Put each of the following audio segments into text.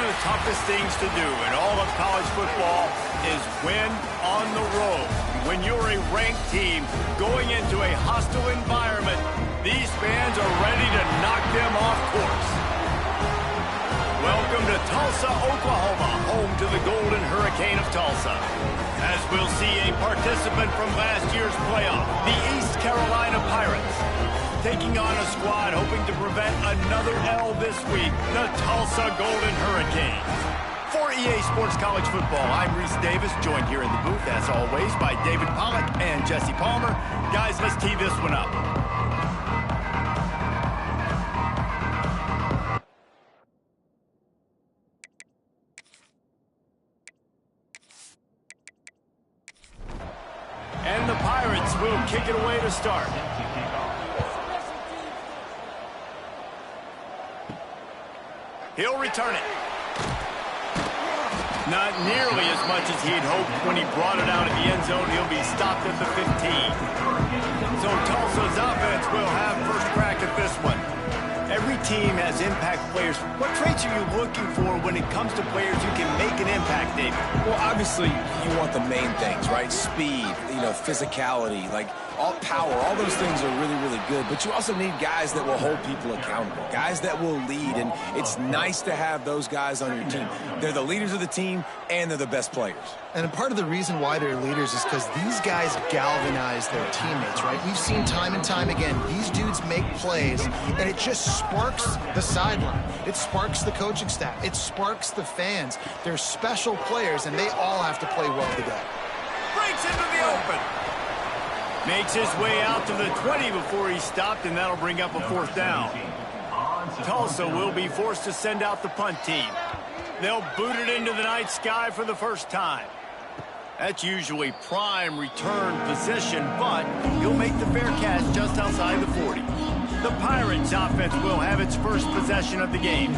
the toughest things to do in all of college football is win on the road. When you're a ranked team going into a hostile environment, these fans are ready to knock them off course. Welcome to Tulsa, Oklahoma, home to the Golden Hurricane of Tulsa. As we'll see a participant from last year's playoff, the East Carolina Pirates, taking on a squad hoping to prevent another L this week, the Tulsa Golden Hurricanes. For EA Sports College Football, I'm Reese Davis, joined here in the booth, as always, by David Pollack and Jesse Palmer. Guys, let's tee this one up. And the Pirates will kick it away to start. He'll return it. Not nearly as much as he'd hoped when he brought it out of the end zone. He'll be stopped at the 15. So Tulsa's offense will have first crack at this one. Every team has impact players. What traits are you looking for when it comes to players who can make an impact, David? Well, obviously, you want the main things, right? Speed, physicality, like all power. All those things are really, really good. But you also need guys that will hold people accountable, guys that will lead. And it's nice to have those guys on your team. They're the leaders of the team, and they're the best players. And part of the reason why they're leaders is because these guys galvanize their teammates, right? We've seen time and time again, these dudes make plays, and it just sparks the sideline. It sparks the coaching staff. It sparks the fans. They're special players, and they all have to play well together. Breaks into the open. Makes his way out to the 20 before he stopped, and that'll bring up a fourth down. Tulsa will be forced to send out the punt team. They'll boot it into the night sky for the first time. That's usually prime return position, but he'll make the fair catch just outside the 40. The Pirates offense will have its first possession of the game.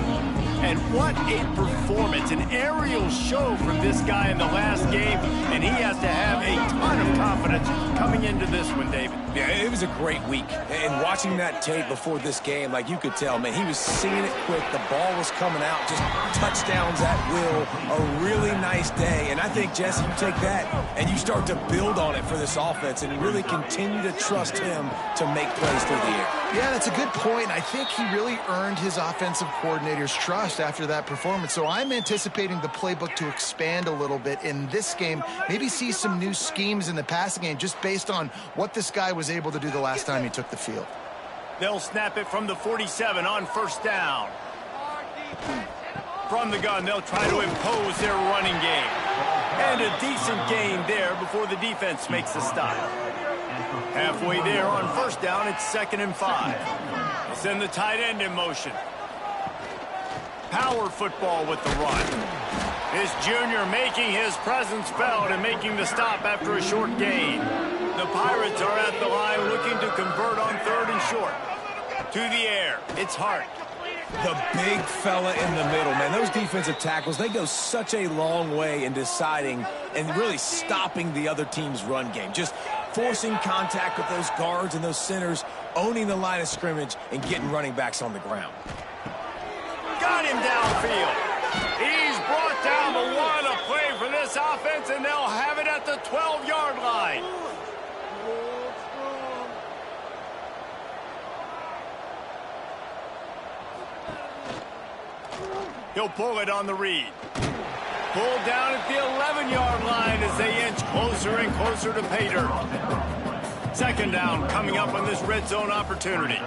And what a performance, an aerial show from this guy in the last game, and he has to have a ton of confidence coming into this one, David. Yeah, it was a great week. And watching that tape before this game, like you could tell, man, he was seeing it quick. The ball was coming out, just touchdowns at will. A really nice day. And I think, Jesse, you take that and you start to build on it for this offense and really continue to trust him to make plays through the air. Yeah, that's a good point. I think he really earned his offensive coordinator's trust after that performance. So I'm anticipating the playbook to expand a little bit in this game, maybe see some new schemes in the passing game just based on what this guy was able to do the last time he took the field. They'll snap it from the 47 on first down. From the gun, they'll try to impose their running game. And a decent gain there before the defense makes the stop. Halfway there on first down, it's 2nd and 5. They'll send the tight end in motion. Power football with the run. This junior making his presence felt and making the stop after a short gain. The Pirates are at the line looking to convert on 3rd and short. To the air, it's Hart. The big fella in the middle, man. Those defensive tackles, they go such a long way in deciding and really stopping the other team's run game. Just forcing contact with those guards and those centers, owning the line of scrimmage, and getting running backs on the ground. Got him downfield. He's brought down the one, a play for this offense, and they'll have it at the 12-yard line. He'll pull it on the read. Pulled down at the 11-yard line as they inch closer and closer to pay dirt. 2nd down coming up on this red zone opportunity.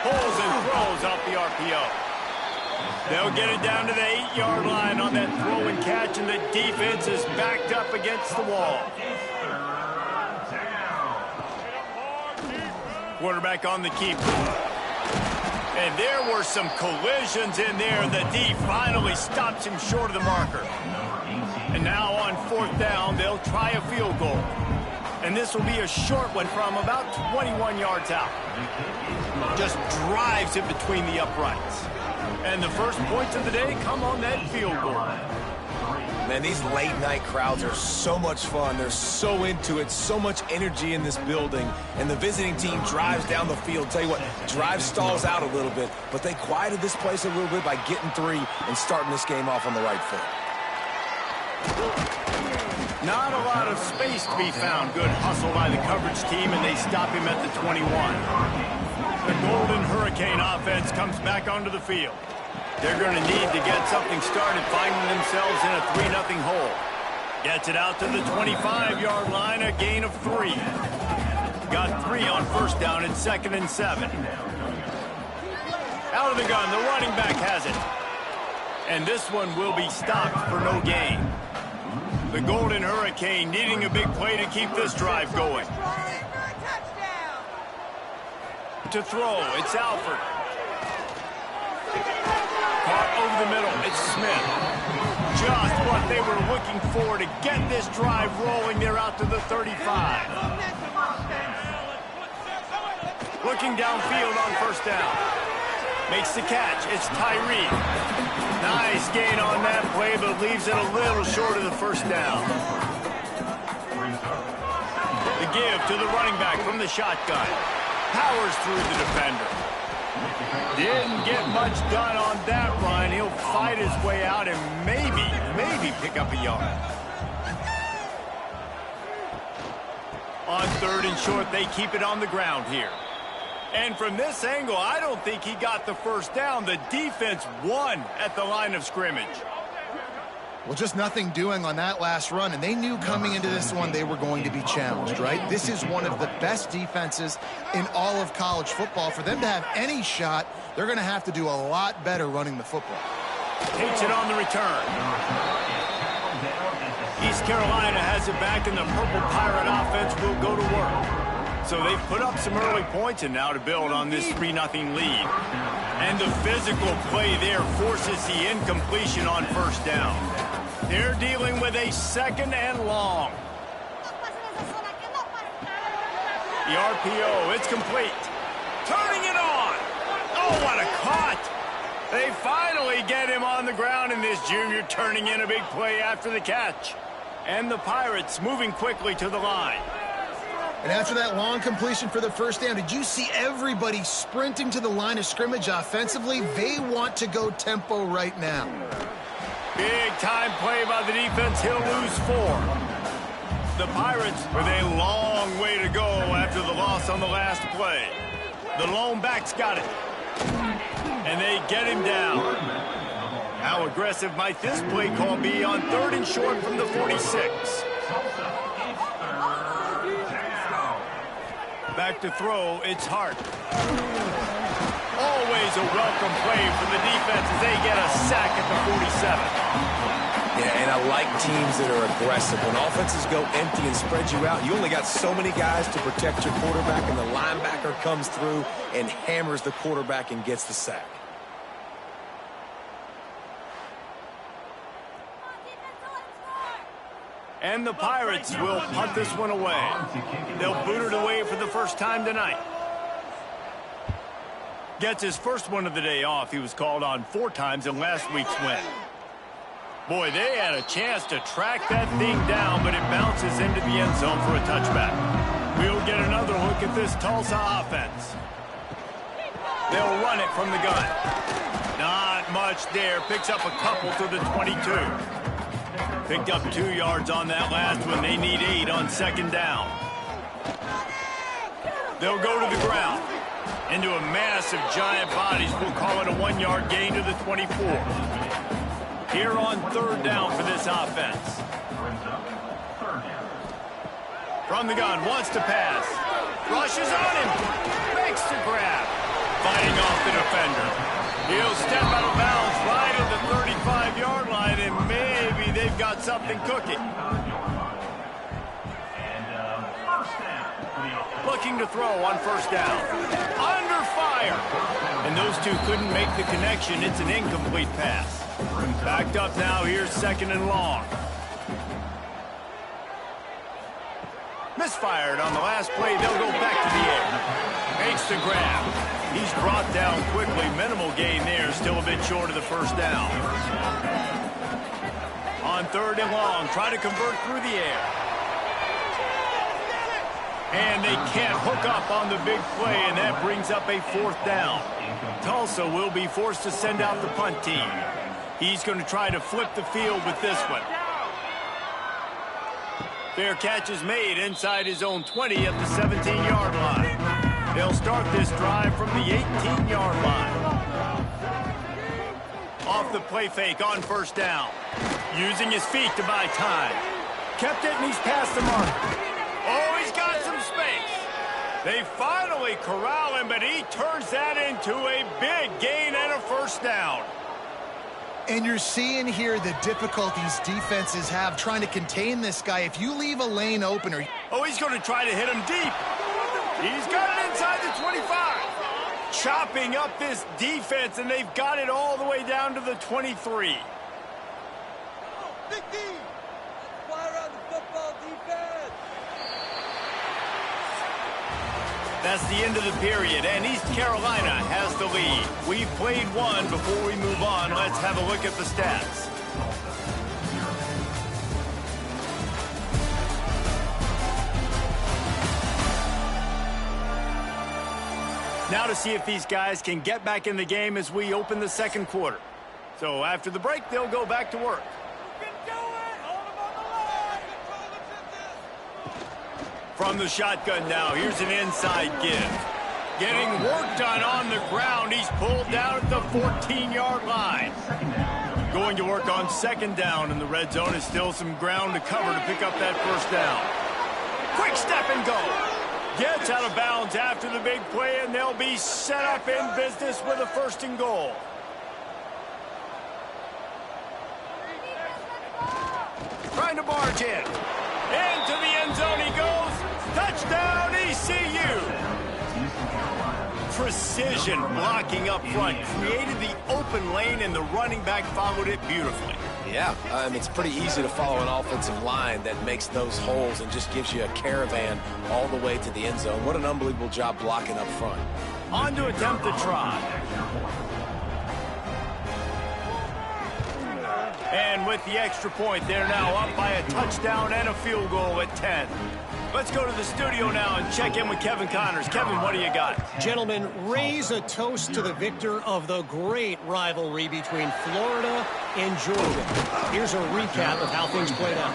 Pulls and throws off the RPO. They'll get it down to the 8-yard line on that throw and catch, and the defense is backed up against the wall. Quarterback on the keeper. And there were some collisions in there. The D finally stops him short of the marker. And now on 4th down, they'll try a field goal. And this will be a short one from about 21 yards out. Just drives it between the uprights. And the first points of the day come on that field goal. Man, these late-night crowds are so much fun. They're so into it, so much energy in this building. And the visiting team drives down the field. Tell you what, drive stalls out a little bit, but they quieted this place a little bit by getting 3 and starting this game off on the right foot. Not a lot of space to be found. Good hustle by the coverage team, and they stop him at the 21. The Golden Hurricane offense comes back onto the field. They're going to need to get something started, finding themselves in a 3-0 hole. Gets it out to the 25-yard line, a gain of 3. Got 3 on first down and 2nd and 7. Out of the gun, the running back has it. And this one will be stopped for no gain. The Golden Hurricane needing a big play to keep this drive going. To throw, it's Alford. Caught over the middle, it's Smith. Just what they were looking for to get this drive rolling. They're out to the 35. Looking downfield on first down. Makes the catch, it's Tyree. Nice gain on that play, but leaves it a little short of the first down. The give to the running back from the shotgun. Powers through the defender. Didn't get much done on that run. He'll fight his way out and maybe pick up a yard. On 3rd and short, they keep it on the ground here. And from this angle, I don't think he got the first down. The defense won at the line of scrimmage. Well, just nothing doing on that last run, and they knew coming into this one they were going to be challenged, right? This is one of the best defenses in all of college football. For them to have any shot, they're going to have to do a lot better running the football. Takes it on the return. East Carolina has it back, and the Purple Pirate offense will go to work. So they've put up some early points, and now to build on this 3-0 lead. And the physical play there forces the incompletion on first down. They're dealing with a 2nd and long. The RPO, it's complete. Turning it on. Oh, what a cut. They finally get him on the ground, and this junior turning in a big play after the catch. And the Pirates moving quickly to the line. And after that long completion for the first down, did you see everybody sprinting to the line of scrimmage offensively? They want to go tempo right now. Big time play by the defense. He'll lose 4. The Pirates with a long way to go after the loss on the last play. The lone back's got it. And they get him down. How aggressive might this play call be on 3rd and short from the 46? Back to throw, it's Hart. Always a welcome play for the defense as they get a sack at the 47. Yeah, and I like teams that are aggressive. When offenses go empty and spread you out, you only got so many guys to protect your quarterback, and the linebacker comes through and hammers the quarterback and gets the sack. And the Pirates will punt this one away. They'll boot it away for the first time tonight. Gets his first one of the day off. He was called on 4 times in last week's win. Boy, they had a chance to track that thing down, but it bounces into the end zone for a touchback. We'll get another look at this Tulsa offense. They'll run it from the gun. Not much there. Picks up a couple to the 22. Picked up 2 yards on that last one. They need 8 on 2nd down. They'll go to the ground. Into a mass of giant bodies. We'll call it a 1-yard gain to the 24. Here on 3rd down for this offense. From the gun, wants to pass. Rushes on him. Makes the grab. Fighting off the defender. He'll step out of bounds right at the 35-yard line, and maybe they've got something cooking. Looking to throw on first down. Under fire. And those two couldn't make the connection. It's an incomplete pass. Backed up now. Here's 2nd and long. Misfired on the last play. They'll go back to the air. Makes the grab. He's brought down quickly. Minimal gain there. Still a bit short of the first down. On 3rd and long, try to convert through the air. And they can't hook up on the big play, and that brings up a 4th down. Tulsa will be forced to send out the punt team. He's going to try to flip the field with this one. Fair catch is made inside his own 20 at the 17-yard line. They'll start this drive from the 18-yard line. Off the play fake on 1st down. Using his feet to buy time. Kept it, and he's past the mark. Oh, he's got some space. They finally corral him, but he turns that into a big gain and a 1st down. And you're seeing here the difficulties defenses have trying to contain this guy. If you leave a lane open or... Oh, he's going to try to hit him deep. He's got it inside the 25. Chopping up this defense, and they've got it all the way down to the 23. Big D. Fly around the football defense. That's the end of the period, and East Carolina has the lead. We've played one. Before we move on, let's have a look at the stats. Now to see if these guys can get back in the game as we open the 2nd quarter. So after the break, they'll go back to work. From the shotgun now, here's an inside give. Getting work done on the ground. He's pulled down at the 14-yard line. Going to work on 2nd down, and the red zone is still some ground to cover to pick up that 1st down. Quick step and go. Gets out of bounds after the big play, and they'll be set up in business with a 1st and goal. Trying to barge in. Into the end zone he goes. Touchdown, ECU. Precision blocking up front. Created the open lane, and the running back followed it beautifully. Yeah, it's pretty easy to follow an offensive line that makes those holes and just gives you a caravan all the way to the end zone. What an unbelievable job blocking up front. On to attempt the try. And with the extra point, they're now up by a touchdown and a field goal at 10. Let's go to the studio now and check in with Kevin Connors. Kevin, what do you got? Gentlemen, raise a toast to the victor of the great rivalry between Florida and Georgia. Here's a recap of how things played out.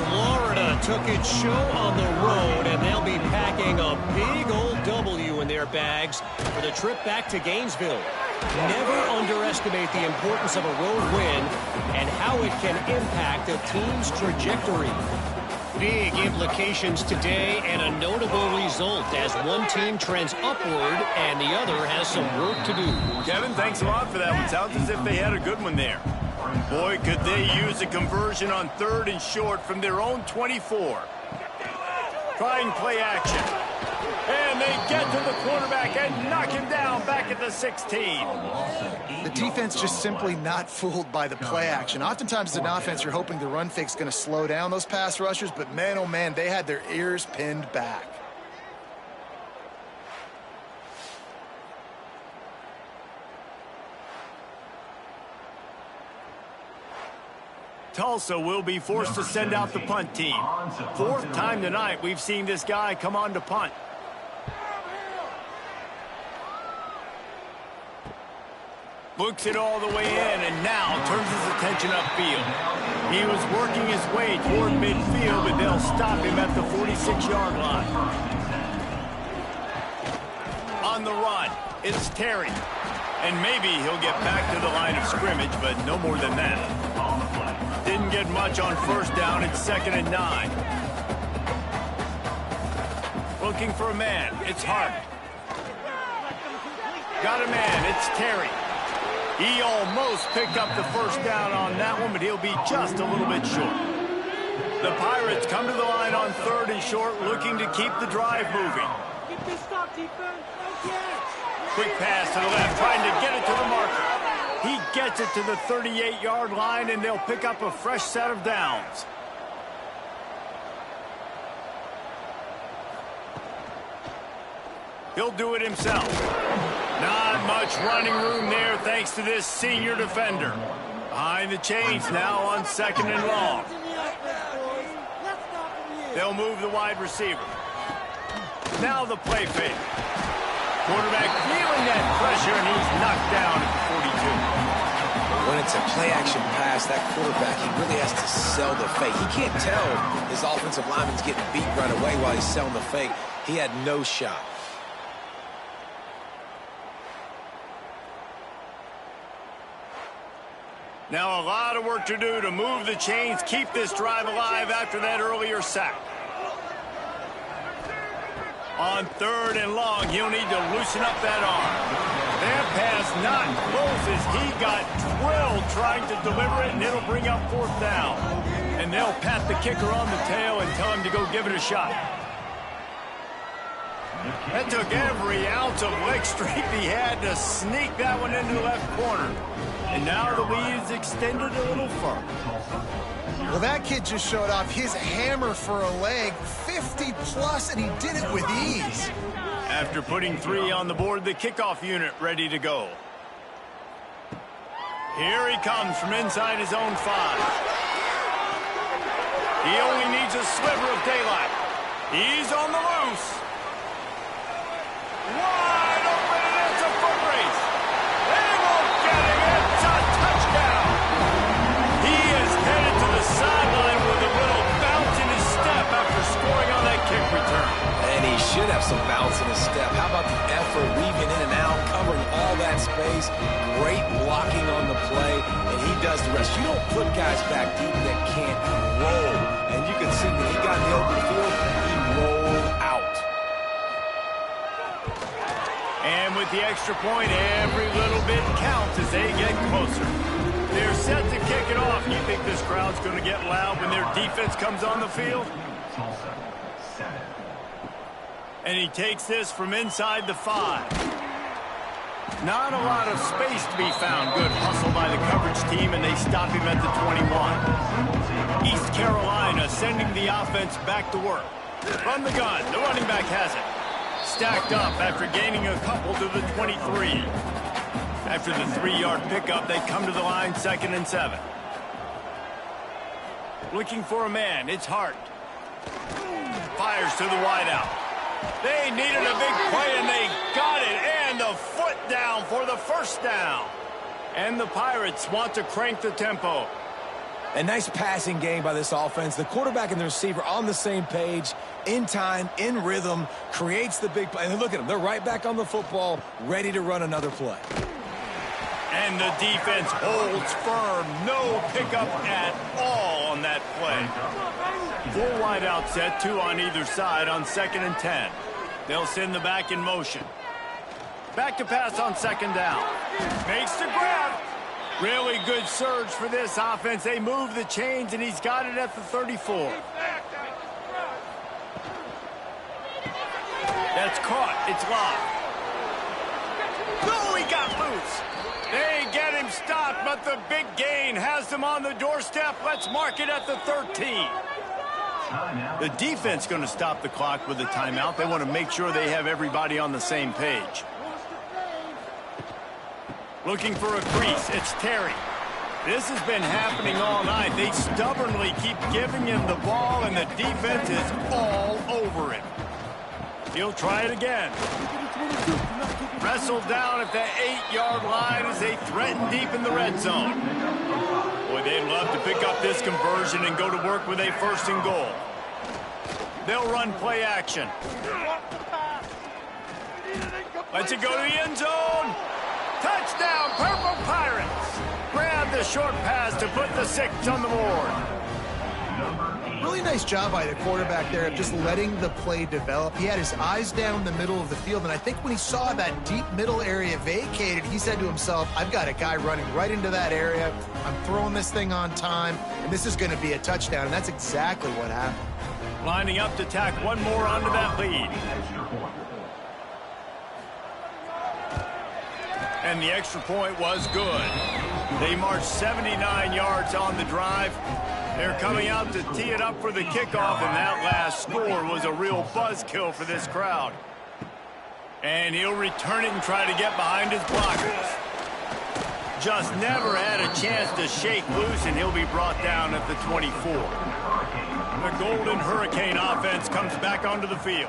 Florida took its show on the road, and they'll be packing a big old W in their bags for the trip back to Gainesville. Never underestimate the importance of a road win and how it can impact a team's trajectory. Big implications today and a notable result as one team trends upward and the other has some work to do. Kevin, thanks a lot for that one. Sounds as if they had a good one there. Boy, could they use a conversion on 3rd and short from their own 24. Trying play action. And they get to the quarterback and knock him down back at the 16. The defense just simply not fooled by the play action. Oftentimes as an offense, you're hoping the run fake's going to slow down those pass rushers, but man, oh man, they had their ears pinned back. Tulsa will be forced to send out the punt team. 4th time tonight we've seen this guy come on to punt. Looks it all the way in and now turns his attention upfield. He was working his way toward midfield, but they'll stop him at the 46-yard line. On the run, it's Terry. And maybe he'll get back to the line of scrimmage, but no more than that. Didn't get much on 1st down. It's 2nd and 9. Looking for a man. It's Hart. Got a man. It's Terry. He almost picked up the 1st down on that one, but he'll be just a little bit short. The Pirates come to the line on 3rd and short, looking to keep the drive moving. Get this stop, defense. Quick pass to the left, trying to get it to the marker. He gets it to the 38-yard line, and they'll pick up a fresh set of downs. He'll do it himself. Not much running room there thanks to this senior defender. Behind the chains now on 2nd and long. They'll move the wide receiver. Now the play fake. Quarterback feeling that pressure, and he's knocked down at the 42. When it's a play-action pass, that quarterback, he really has to sell the fake. He can't tell his offensive lineman's getting beat right away while he's selling the fake. He had no shot. Now a lot of work to do to move the chains, keep this drive alive after that earlier sack. On 3rd and long, he'll need to loosen up that arm. That pass not close as he got drilled trying to deliver it, and it'll bring up 4th down. And they'll pat the kicker on the tail and tell him to go give it a shot. That took every ounce of leg strength he had to sneak that one into the left corner. And now the lead is extended a little further. Well, that kid just showed off his hammer for a leg, 50+, and he did it with ease. After putting 3 on the board, the kickoff unit ready to go. Here he comes from inside his own 5. He only needs a sliver of daylight. He's on the loose. Wide open, and it's a foot race. They won't get him. It's a touchdown. He is headed to the sideline with a little bounce in his step after scoring on that kick return. And he should have some bounce in his step. How about the effort, weaving in and out, covering all that space. Great blocking on the play, and he does the rest. You don't put guys back deep that can't roll. And you can see when he got in the open field, he rolled out. And with the extra point, every little bit counts as they get closer. They're set to kick it off. You think this crowd's going to get loud when their defense comes on the field? And he takes this from inside the 5. Not a lot of space to be found. Good hustle by the coverage team, and they stop him at the 21. East Carolina sending the offense back to work. From the gun, the running back has it. Stacked up after gaining a couple to the 23. After the 3-yard pickup, they come to the line 2nd and 7. Looking for a man, it's Hart. Fires to the wideout. They needed a big play, and they got it. And the foot down for the 1st down. And the Pirates want to crank the tempo. A nice passing game by this offense. The quarterback and the receiver on the same page, in time, in rhythm, creates the big play. And look at them. They're right back on the football, ready to run another play. And the defense holds firm. No pickup at all on that play. 4 wide out set, 2 on either side on 2nd and 10. They'll send the back in motion. Back to pass on 2nd down. Makes the grab. Really good surge for this offense. They move the chains, and he's got it at the 34. That's caught. It's locked. No, he got loose. They get him stopped, but the big gain has them on the doorstep. Let's mark it at the 13. The defense going to stop the clock with a timeout. They want to make sure they have everybody on the same page. Looking for a crease. It's Terry. This has been happening all night. They stubbornly keep giving him the ball, and the defense is all over him. He'll try it again. Wrestled down at the 8-yard line as they threaten deep in the red zone. Boy, they'd love to pick up this conversion and go to work with a 1st and goal. They'll run play action. Lets it go to the end zone. Touchdown, Purple Pirates. Grab the short pass to put the 6 on the board. Really nice job by the quarterback there of just letting the play develop. He had his eyes down the middle of the field, and I think when he saw that deep middle area vacated, he said to himself, I've got a guy running right into that area. I'm throwing this thing on time, and this is going to be a touchdown, and that's exactly what happened. Lining up to tack one more onto that lead. And the extra point was good. They marched 79 yards on the drive. They're coming out to tee it up for the kickoff, and that last score was a real buzzkill for this crowd. And he'll return it and try to get behind his blockers. just never had a chance to shake loose, and he'll be brought down at the 24. The Golden Hurricane offense comes back onto the field.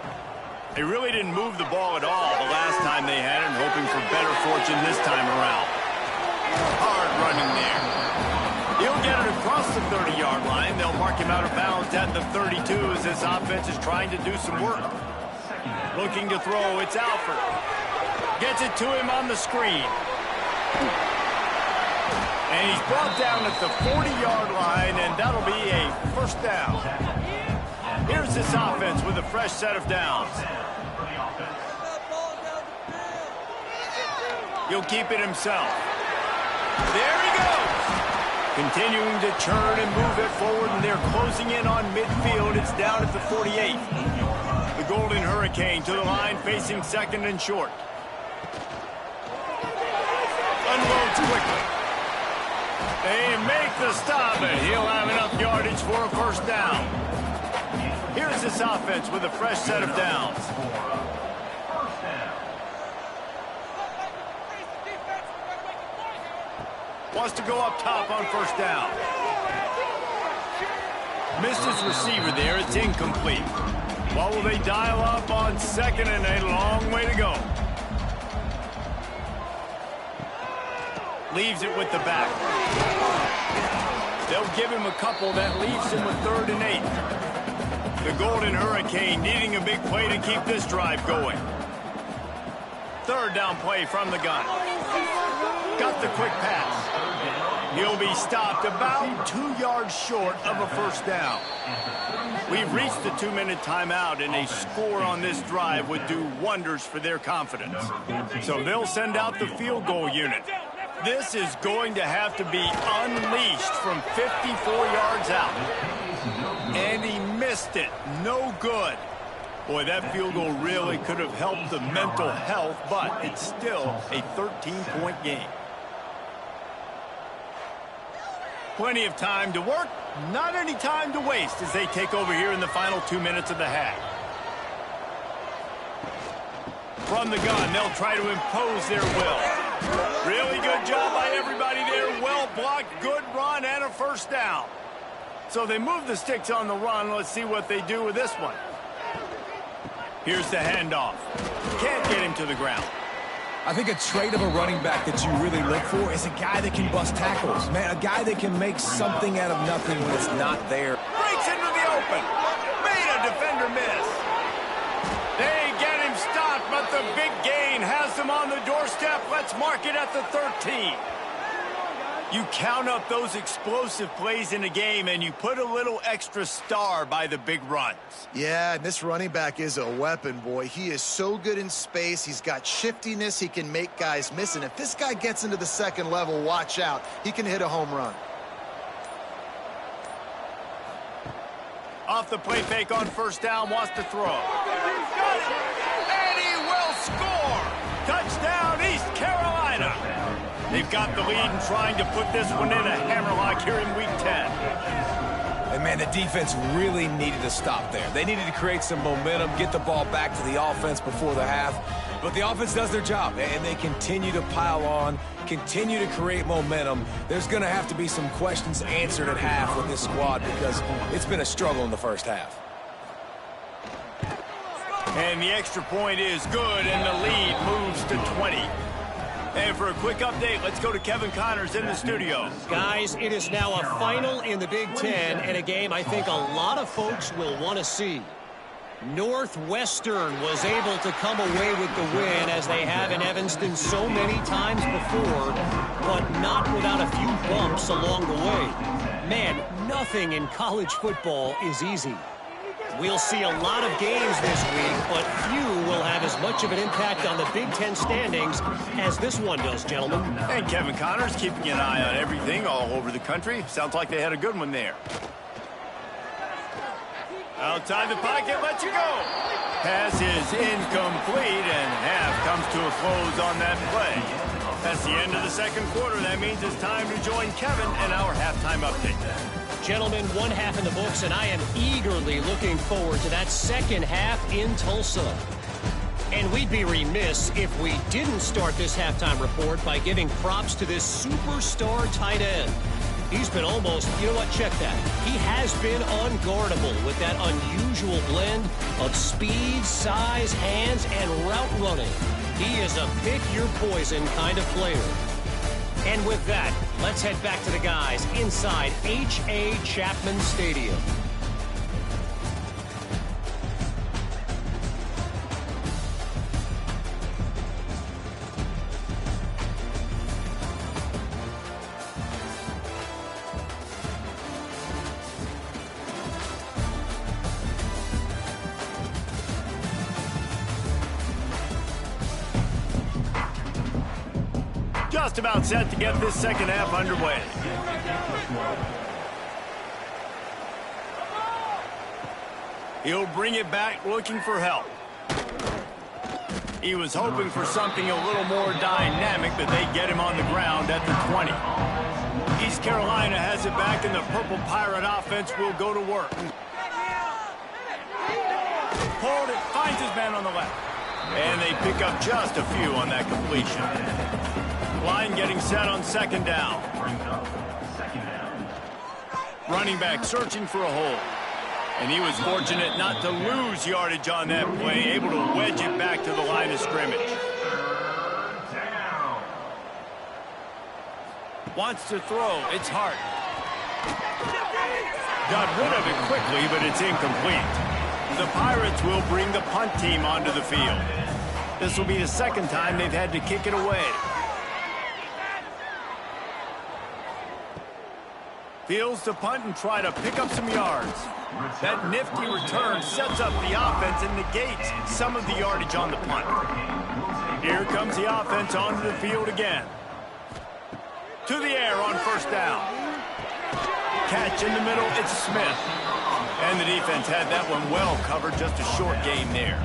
They really didn't move the ball at all the last time they had it, hoping for better fortune this time around. Hard running there. He'll get it across the 30-yard line. They'll mark him out of bounds at the 32 as this offense is trying to do some work. Looking to throw, it's Alford. Gets it to him on the screen. And he's brought down at the 40-yard line, and that'll be a first down. Here's this offense with a fresh set of downs. He'll keep it himself. There he goes. Continuing to churn and move it forward, and they're closing in on midfield. It's down at the 48. The Golden Hurricane to the line, facing second and short. Unloads quickly. They make the stop, and he'll have enough yardage for a first down. Here's this offense with a fresh set of downs. Wants to go up top on first down. Missed his receiver there. It's incomplete. What will they dial up on second, and a long way to go? Leaves it with the back. They'll give him a couple. That leaves him with 3rd and 8. The Golden Hurricane needing a big play to keep this drive going. 3rd down play from the gun. Got the quick pass. He'll be stopped about 2 yards short of a first down. We've reached the 2-minute timeout, and a score on this drive would do wonders for their confidence. So they'll send out the field goal unit. This is going to have to be unleashed from 54 yards out. And he missed it. No good. Boy, that field goal really could have helped the mental health, but it's still a 13-point game. Plenty of time to work, not any time to waste as they take over here in the final 2 minutes of the half. From the gun, they'll try to impose their will. Really good job by everybody there. Well blocked, good run, and a first down. So they move the sticks on the run. Let's see what they do with this one. Here's the handoff. Can't get him to the ground. I think a trait of a running back that you really look for is a guy that can bust tackles. Man, a guy that can make something out of nothing when it's not there. Breaks into the open. Made a defender miss. They get him stopped, but the big gain has them on the doorstep. Let's mark it at the 13. You count up those explosive plays in a game, and you put a little extra star by the big runs. Yeah, and this running back is a weapon, boy. He is so good in space. He's got shiftiness. He can make guys miss. And if this guy gets into the second level, watch out. He can hit a home run. Off the play fake on first down, wants to throw. And he will score! Touchdown, East Carolina! They've got the lead and trying to put this one in a hammerlock here in Week 10. And, man, the defense really needed to stop there. They needed to create some momentum, get the ball back to the offense before the half. But the offense does their job, and they continue to pile on, continue to create momentum. There's going to have to be some questions answered at half with this squad because it's been a struggle in the first half. And the extra point is good, and the lead moves to 20. And for a quick update, let's go to Kevin Connors in the studio. Guys, it is now a final in the Big Ten, and a game I think a lot of folks will want to see. Northwestern was able to come away with the win, as they have in Evanston so many times before, but not without a few bumps along the way. Man, nothing in college football is easy. We'll see a lot of games this week, but few will have as much of an impact on the Big Ten standings as this one does, gentlemen. And Kevin Connors keeping an eye on everything all over the country. Sounds like they had a good one there. Outside the pocket, lets you go. Pass is incomplete, and half comes to a close on that play. That's the end of the second quarter. That means it's time to join Kevin in our halftime update. Gentlemen, one half in the books, and I am eagerly looking forward to that second half in Tulsa. And we'd be remiss if we didn't start this halftime report by giving props to this superstar tight end. He's been almost, you know what, check that. He has been unguardable with that unusual blend of speed, size, hands, and route running. He is a pick-your-poison kind of player. And with that, let's head back to the guys inside H.A. Chapman Stadium. Just about set to get this second half underway. He'll bring it back looking for help. He was hoping for something a little more dynamic, but they get him on the ground at the 20. East Carolina has it back, and the Purple Pirate offense will go to work. Pulled it, finds his man on the left. And they pick up just a few on that completion. Line getting set on second down. Running back searching for a hole. And he was fortunate not to lose yardage on that play, able to wedge it back to the line of scrimmage. Wants to throw. It's Hart. Got rid of it quickly, but it's incomplete. The Pirates will bring the punt team onto the field. This will be the second time they've had to kick it away. Fields to punt and try to pick up some yards. That nifty return sets up the offense and negates some of the yardage on the punt. Here comes the offense onto the field again. To the air on first down. Catch in the middle, it's Smith. And the defense had that one well covered, just a short gain there.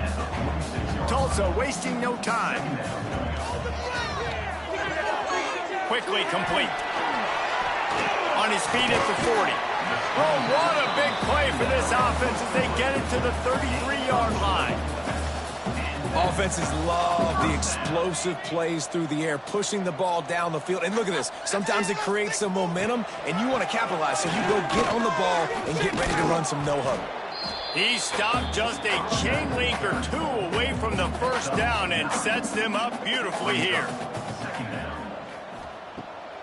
Tulsa wasting no time. Quickly complete. On his feet at the 40. Oh, what a big play for this offense as they get it to the 33-yard line. Offenses love the explosive plays through the air, pushing the ball down the field. And look at this. Sometimes it creates some momentum, and you want to capitalize. So you go get on the ball and get ready to run some no-huddle. He stopped just a chain link or two away from the first down and sets them up beautifully here.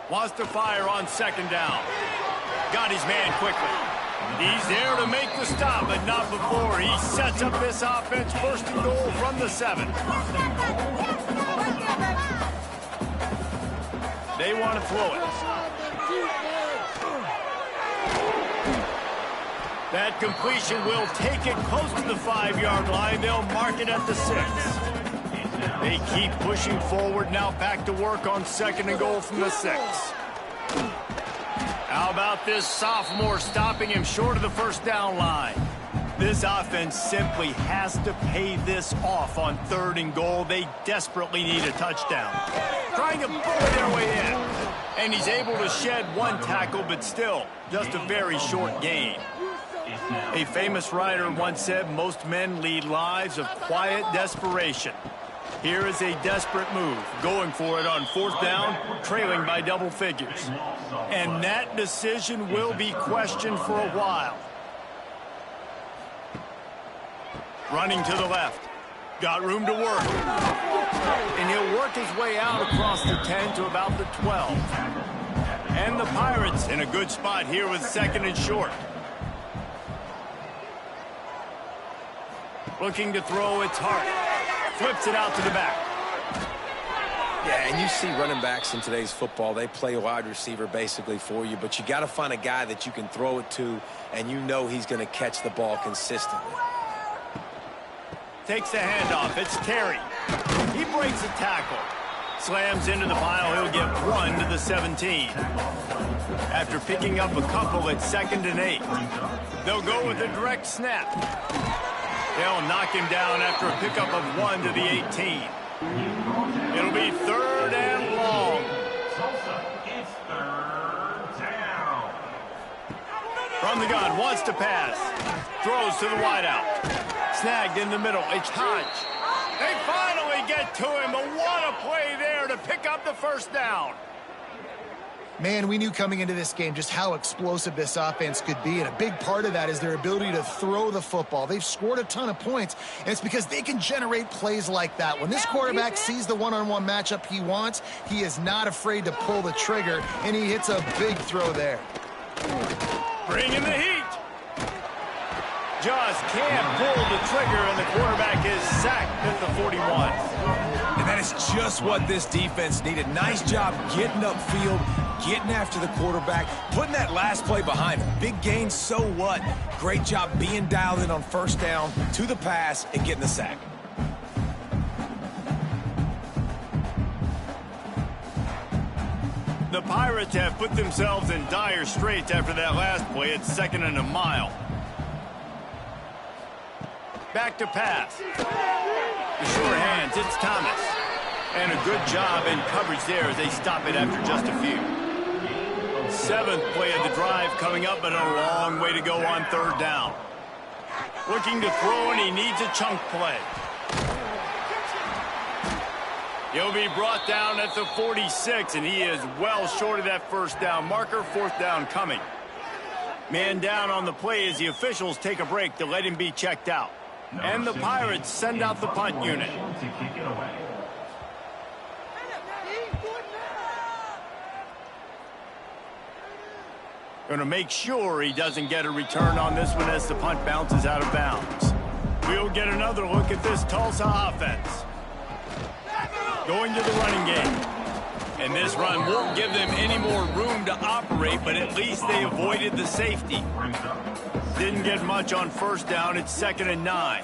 Wants to fire on second down. Got his man quickly. He's there to make the stop, but not before he sets up this offense first and goal from the 7. They want to throw it. That completion will take it close to the 5-yard line. They'll mark it at the 6. They keep pushing forward, now back to work on second and goal from the 6. How about this sophomore stopping him short of the first down line? This offense simply has to pay this off on third and goal. They desperately need a touchdown. Trying to bully their way in. And he's able to shed one tackle, but still, just a very short gain. A famous writer once said, most men lead lives of quiet desperation. Here is a desperate move, going for it on fourth down, trailing by double figures. And that decision will be questioned for a while. Running to the left. Got room to work. And he'll work his way out across the 10 to about the 12. And the Pirates in a good spot here with second and short. Looking to throw, it's Hart. Flips it out to the back. Yeah, and you see running backs in today's football, they play wide receiver basically for you, but you got to find a guy that you can throw it to, and you know he's going to catch the ball consistently. Takes the handoff. It's Terry. He breaks a tackle. Slams into the pile. He'll get 1 to the 17. After picking up a couple at second and 8. They'll go with a direct snap. They'll knock him down after a pickup of 1 to the 18. It'll be third and long. It's third down. From the gun, wants to pass. Throws to the wideout. Snagged in the middle. It's Hodge. They fire. really get to him, but what a play there to pick up the first down. Man, we knew coming into this game just how explosive this offense could be, and a big part of that is their ability to throw the football. They've scored a ton of points, and it's because they can generate plays like that. When this quarterback sees the one-on-one matchup he wants, he is not afraid to pull the trigger, and he hits a big throw there. Bringing the heat. Just can't pull the trigger, and the quarterback is sacked at the 41. And that is just what this defense needed. Nice job getting upfield, getting after the quarterback, putting that last play behind him. Big gain, so what? Great job being dialed in on first down to the pass and getting the sack. The Pirates have put themselves in dire straits after that last play. It's 2nd and a mile. Back to pass. The sure hands, it's Thomas. And a good job in coverage there as they stop it after just a few. 7th play of the drive coming up, but a long way to go on 3rd down. Looking to throw, and he needs a chunk play. He'll be brought down at the 46, and he is well short of that first down marker. 4th down coming. Man down on the play as the officials take a break to let him be checked out. And the Pirates send out the punt unit. Going to make sure he doesn't get a return on this one as the punt bounces out of bounds. We'll get another look at this Tulsa offense. Going to the running game. And this run won't give them any more room to operate, but at least they avoided the safety. Didn't get much on first down. It's 2nd and 9.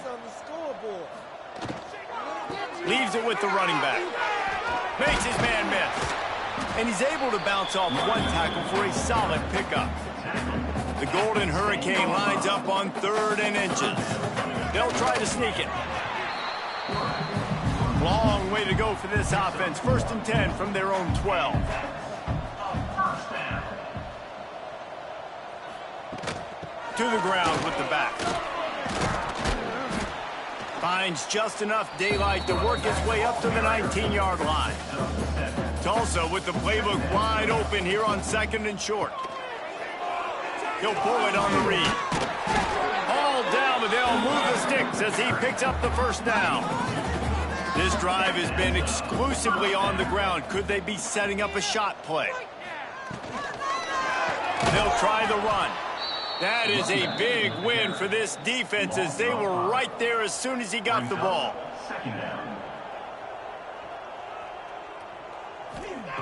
Leaves it with the running back. Makes his man miss. And he's able to bounce off one tackle for a solid pickup. The Golden Hurricane lines up on 3rd and inches. They'll try to sneak it. Long way to go for this offense. 1st and 10 from their own 12. To the ground with the back. Finds just enough daylight to work his way up to the 19-yard line. Tulsa with the playbook wide open here on 2nd and short. He'll pull it on the read. All down, but they'll move the sticks as he picks up the first down. This drive has been exclusively on the ground. Could they be setting up a shot play? They'll try the run. That is a big win for this defense as they were right there as soon as he got the ball.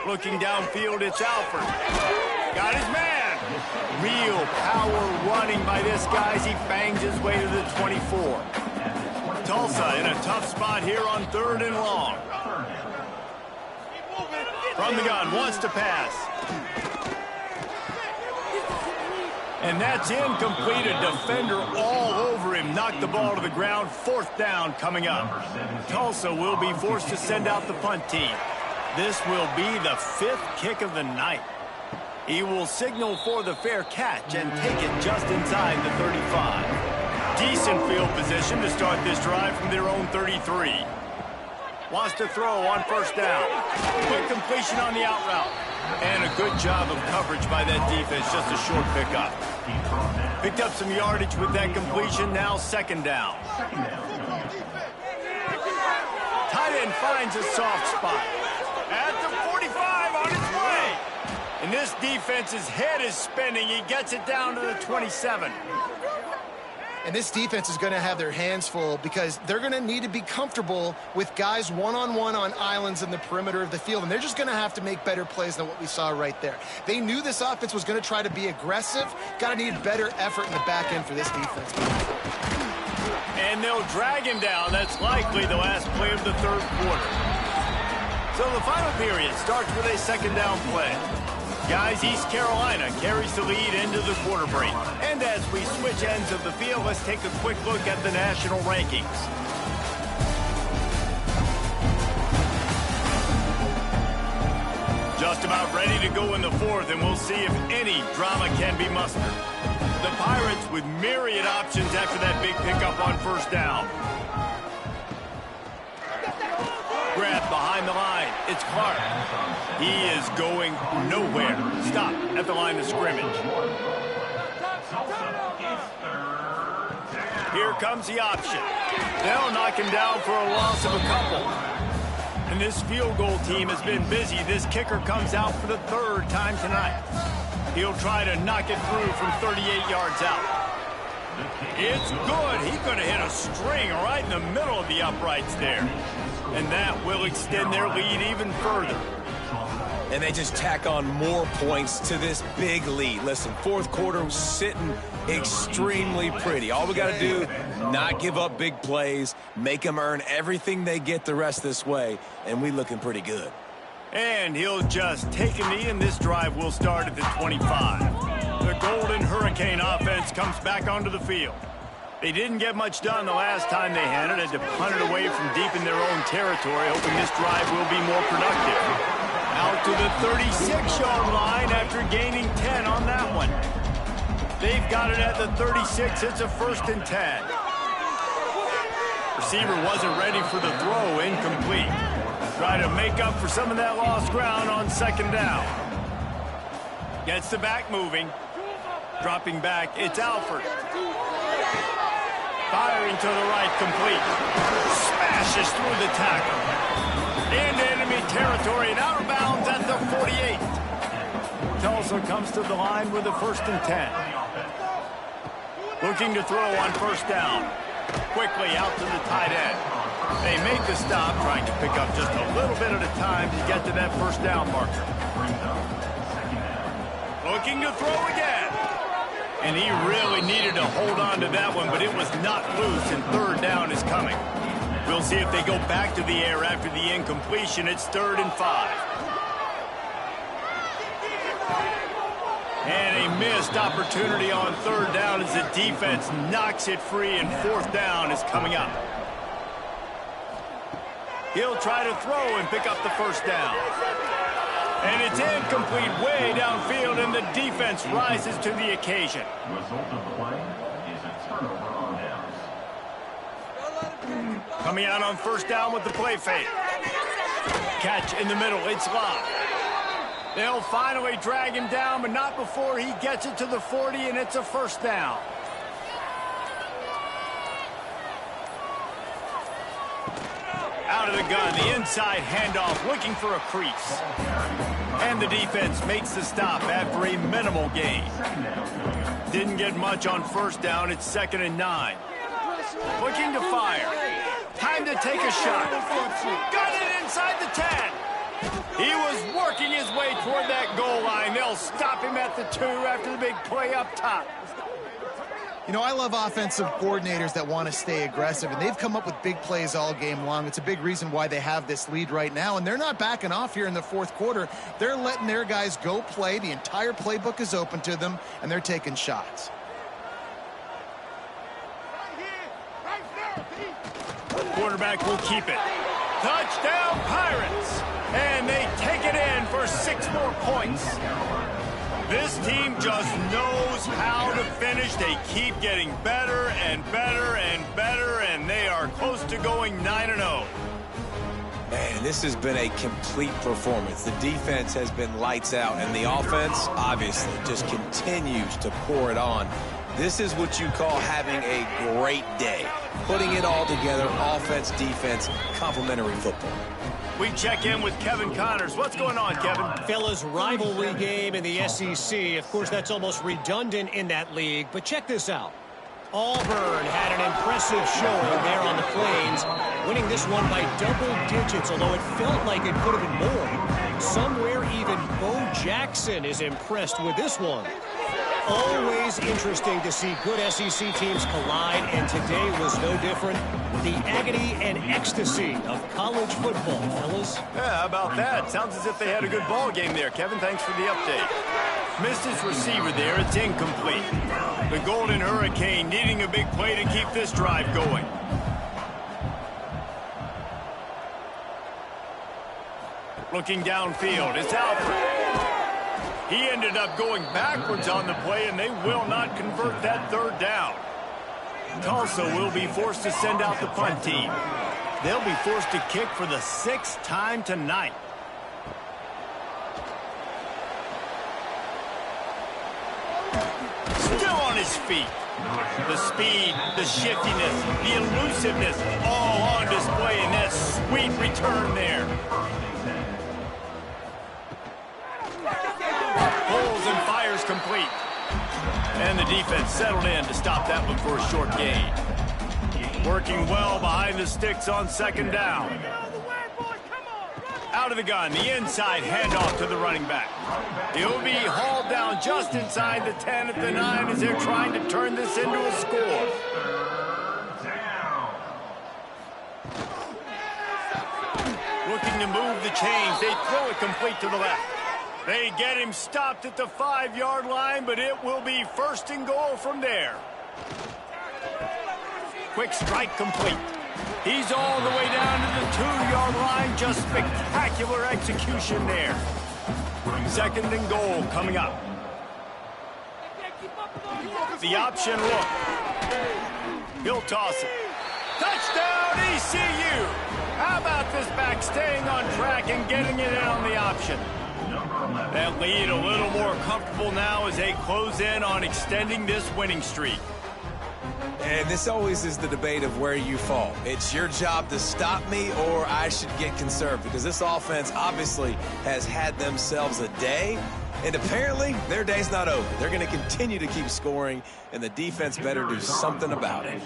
Looking downfield, it's Alford. Got his man. Real power running by this guy as he bangs his way to the 24. Tulsa in a tough spot here on 3rd and long. From the gun, wants to pass. And that's incomplete. A defender all over him. Knocked the ball to the ground. 4th down coming up. Tulsa will be forced to send out the punt team. This will be the 5th kick of the night. He will signal for the fair catch and take it just inside the 35. Decent field position to start this drive from their own 33. Wants to throw on first down. Quick completion on the out route. And a good job of coverage by that defense. Just a short pickup. Picked up some yardage with that completion. Now 2nd down. Tight end finds a soft spot. At the 45 on its way. And this defense's head is spinning. He gets it down to the 27. And this defense is going to have their hands full because they're going to need to be comfortable with guys one-on-one on islands in the perimeter of the field. And they're just going to have to make better plays than what we saw right there. They knew this offense was going to try to be aggressive. Got to need better effort in the back end for this defense. And they'll drag him down. That's likely the last play of the 3rd quarter. So the final period starts with a 2nd down play. Guys, East Carolina carries the lead into the quarter break. And as we switch ends of the field, let's take a quick look at the national rankings. Just about ready to go in the 4th, and we'll see if any drama can be mustered. The Pirates with myriad options after that big pickup on first down. behind the line. It's Clark. He is going nowhere. Stop at the line of scrimmage. Here comes the option. They'll knock him down for a loss of a couple. And this field goal team has been busy. This kicker comes out for the third time tonight. He'll try to knock it through from 38 yards out. It's good. He's going to hit a string right in the middle of the uprights there. And that will extend their lead even further. And they just tack on more points to this big lead. Listen, fourth quarter was sitting extremely pretty. All we got to do, not give up big plays, make them earn everything they get the rest this way, and we looking pretty good. And he'll just take a knee, and this drive will start at the 25. The Golden Hurricane offense comes back onto the field. They didn't get much done the last time they had it, had to punt it away from deep in their own territory, hoping this drive will be more productive. Out to the 36-yard line after gaining 10 on that one. They've got it at the 36. It's a 1st and 10. Receiver wasn't ready for the throw, incomplete. Try to make up for some of that lost ground on 2nd down. Gets the back moving. Dropping back, it's Alford. Firing to the right, complete. Smashes through the tackle. Into enemy territory and out of bounds at the 48. Tulsa comes to the line with a 1st and 10. Looking to throw on 1st down. Quickly out to the tight end. They make the stop, trying to pick up just a little bit at a time to get to that 1st down marker. Looking to throw again. And he really needed to hold on to that one, but it was not loose, and 3rd down is coming. We'll see if they go back to the air after the incompletion. It's 3rd and 5. And a missed opportunity on 3rd down as the defense knocks it free, and 4th down is coming up. He'll try to throw and pick up the 1st down. And it's incomplete way downfield, and the defense rises to the occasion. Result of the play is a turnover on downs. Coming out on 1st down with the play fake. Catch in the middle, it's locked. They'll finally drag him down, but not before he gets it to the 40, and it's a 1st down. Out of the gun, the inside handoff, looking for a crease. And the defense makes the stop after a minimal gain. Didn't get much on 1st down, it's 2nd and 9. Looking to fire. Time to take a shot. Got it inside the 10. He was working his way toward that goal line. They'll stop him at the 2 after the big play up top. You know, I love offensive coordinators that want to stay aggressive, and they've come up with big plays all game long. It's a big reason why they have this lead right now, and they're not backing off here in the 4th quarter. They're letting their guys go play. The entire playbook is open to them, and they're taking shots. Quarterback will keep it. Touchdown, Pirates! And they take it in for 6 more points. This team just knows how to finish. They keep getting better and better and better, and they are close to going 9-0. Man, this has been a complete performance. The defense has been lights out, and the offense, obviously, just continues to pour it on. This is what you call having a great day. Putting it all together, offense, defense, complementary football. We check in with Kevin Connors. What's going on, Kevin? Fellas, rivalry game in the SEC. Of course, that's almost redundant in that league, but check this out. Auburn had an impressive showing there on the Plains, winning this one by double digits, although it felt like it could have been more. Somewhere even Bo Jackson is impressed with this one. Always interesting to see good SEC teams collide, and today was no different. The agony and ecstasy of college football, fellas. Yeah, how about that? Sounds as if they had a good ball game there. Kevin, thanks for the update. Missed his receiver there. It's incomplete. The Golden Hurricane needing a big play to keep this drive going. Looking downfield, it's Alford. He ended up going backwards on the play, and they will not convert that 3rd down. Tulsa will be forced to send out the punt team. They'll be forced to kick for the 6th time tonight. Still on his feet. The speed, the shiftiness, the elusiveness, all on display in that sweet return there. Pulls and fires complete. And the defense settled in to stop that one for a short gain. Working well behind the sticks on 2nd down. Out of the gun, the inside handoff to the running back. He'll be hauled down just inside the 10 at the 9 as they're trying to turn this into a score. Looking to move the chains. They throw it complete to the left. They get him stopped at the 5-yard line, but it will be 1st and goal from there. Quick strike complete. He's all the way down to the 2-yard line. Just spectacular execution there. 2nd and goal coming up. The option look. He'll toss it. Touchdown, ECU! How about this back staying on track and getting it in on the option? That lead a little more comfortable now as they close in on extending this winning streak. And this always is the debate of where you fall. It's your job to stop me or I should get conserved, because this offense obviously has had themselves a day, and apparently their day's not over. They're going to continue to keep scoring, and the defense better do something about it.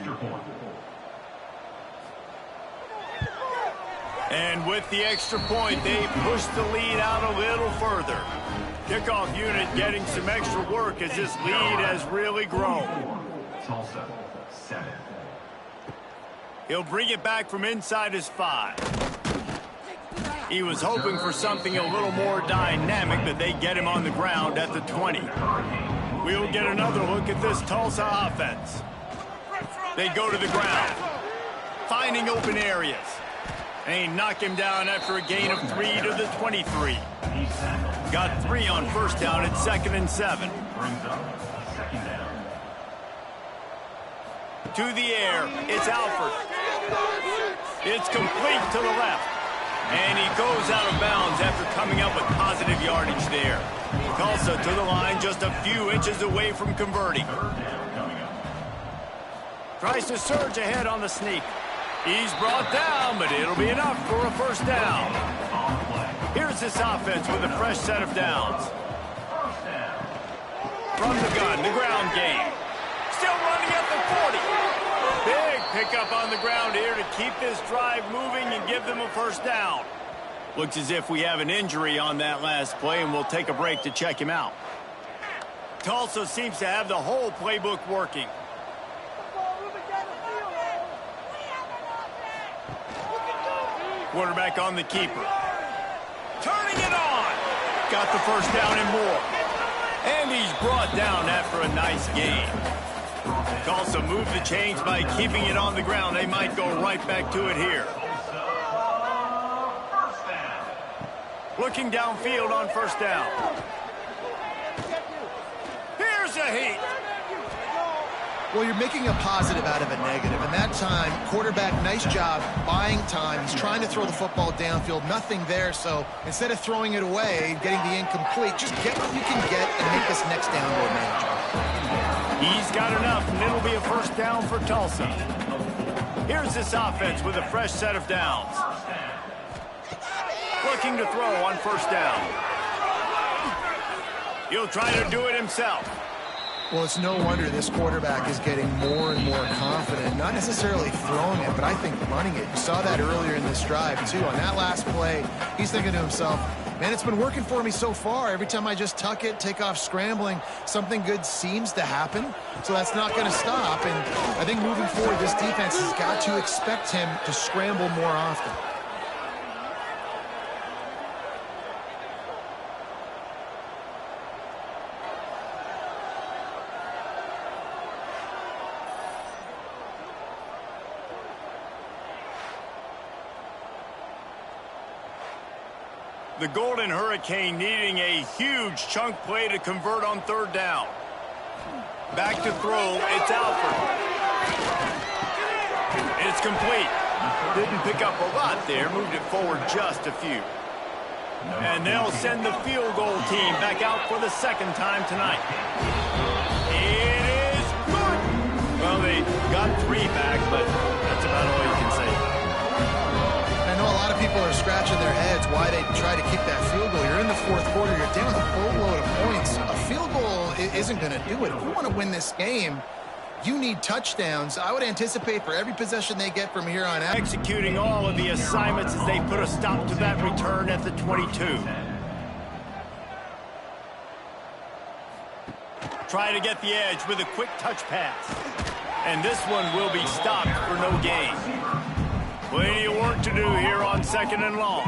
And with the extra point, they push the lead out a little further. Kickoff unit getting some extra work as this lead has really grown. Tulsa, 7. He'll bring it back from inside his 5. He was hoping for something a little more dynamic, but they get him on the ground at the 20. We'll get another look at this Tulsa offense. They go to the ground, finding open areas. They knock him down after a gain of 3 to the 23. Got 3 on 1st down at 2nd and 7. Brings up a 2nd down. To the air, it's Alford. It's complete to the left. And he goes out of bounds after coming up with positive yardage there. Tulsa to the line, just a few inches away from converting. Tries to surge ahead on the sneak. He's brought down, but it'll be enough for a 1st down. Here's this offense with a fresh set of downs. From the gun, the ground game. Still running at the 40. Big pickup on the ground here to keep this drive moving and give them a 1st down. Looks as if we have an injury on that last play, and we'll take a break to check him out. Tulsa seems to have the whole playbook working. Quarterback on the keeper. Turning it on. Got the 1st down and more. And he's brought down after a nice gain. Tulsa moved the chains by keeping it on the ground. They might go right back to it here. Looking downfield on 1st down. Here's a heat. Well, you're making a positive out of a negative. And that time, quarterback, nice job buying time. He's trying to throw the football downfield. Nothing there. So instead of throwing it away, getting the incomplete, just get what you can get and make this next down more manageable. He's got enough, and it'll be a 1st down for Tulsa. Here's this offense with a fresh set of downs. Looking to throw on 1st down. He'll try to do it himself. Well, it's no wonder this quarterback is getting more and more confident. Not necessarily throwing it, but I think running it. You saw that earlier in this drive, too. On that last play, he's thinking to himself, man, it's been working for me so far. Every time I just tuck it, take off scrambling, something good seems to happen. So that's not going to stop. And I think moving forward, this defense has got to expect him to scramble more often. The Golden Hurricane needing a huge chunk play to convert on 3rd down. Back to throw, it's Alford. It's complete. Didn't pick up a lot there, moved it forward just a few. And they'll send the field goal team back out for the second time tonight. It is good. Well, they got 3 back, but that's about all you can say about it. I know a lot of people are scratching their heads why they try to kick that field goal. You're in the fourth quarter. You're down a boatload of points. A field goal isn't going to do it. If you want to win this game, you need touchdowns. I would anticipate for every possession they get from here on out. Executing all of the assignments as they put a stop to that return at the 22. Try to get the edge with a quick touch pass. And this one will be stopped for no gain. Plenty of work to do here on 2nd and long.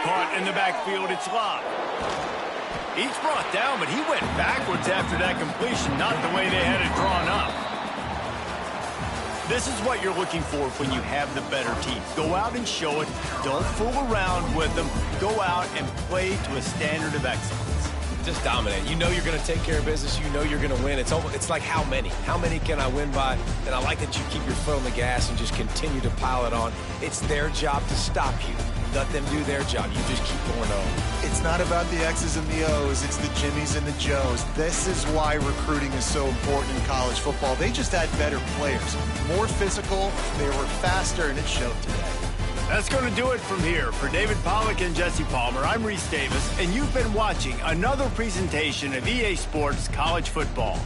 Caught in the backfield, it's Locke. He's brought down, but he went backwards after that completion, not the way they had it drawn up. This is what you're looking for when you have the better team. Go out and show it. Don't fool around with them. Go out and play to a standard of excellence. Just dominate. You know you're going to take care of business. You know you're going to win. It's like how many? How many can I win by? And I like that you keep your foot on the gas and just continue to pile it on. It's their job to stop you. Let them do their job. You just keep going on. It's not about the X's and the O's. It's the Jimmies and the Joes. This is why recruiting is so important in college football. They just had better players. More physical, they were faster, and it showed today. That's going to do it from here. For David Pollack and Jesse Palmer, I'm Reese Davis, and you've been watching another presentation of EA Sports College Football.